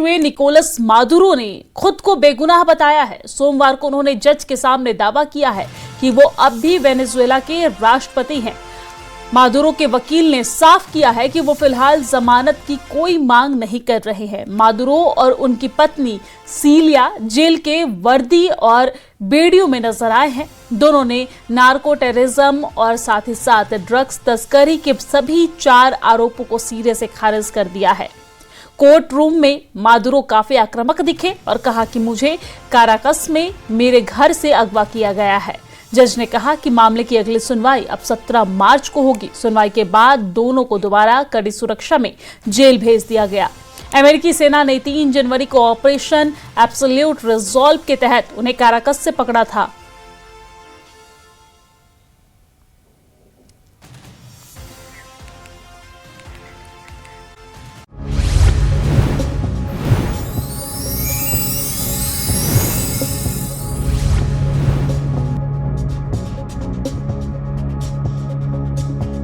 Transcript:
हुए Nicolas Maduro ने खुद को बेगुनाह बताया है। सोमवार को उन्होंने जज के सामने दावा किया है कि वो अब भी वेनेजुएला के राष्ट्रपति हैं। मादुरो के वकील ने साफ किया है कि वो फिलहाल जमानत की कोई मांग नहीं कर रहे हैं। मादुरो और उनकी पत्नी सीलिया जेल के वर्दी और बेड़ियों में नजर आए हैं। दोनों ने नार्को टेररिज्म और साथ ही साथ ड्रग्स तस्करी के सभी 4 आरोपों को सिरे से खारिज कर दिया है। कोर्ट रूम में मादुरो काफी आक्रामक दिखे और कहा कि मुझे काराकस में मेरे घर से अगवा किया गया है। जज ने कहा कि मामले की अगली सुनवाई अब 17 मार्च को होगी। सुनवाई के बाद दोनों को दोबारा कड़ी सुरक्षा में जेल भेज दिया गया। अमेरिकी सेना ने 3 जनवरी को ऑपरेशन एब्सोल्यूट रिजॉल्व के तहत उन्हें काराकस से पकड़ा था।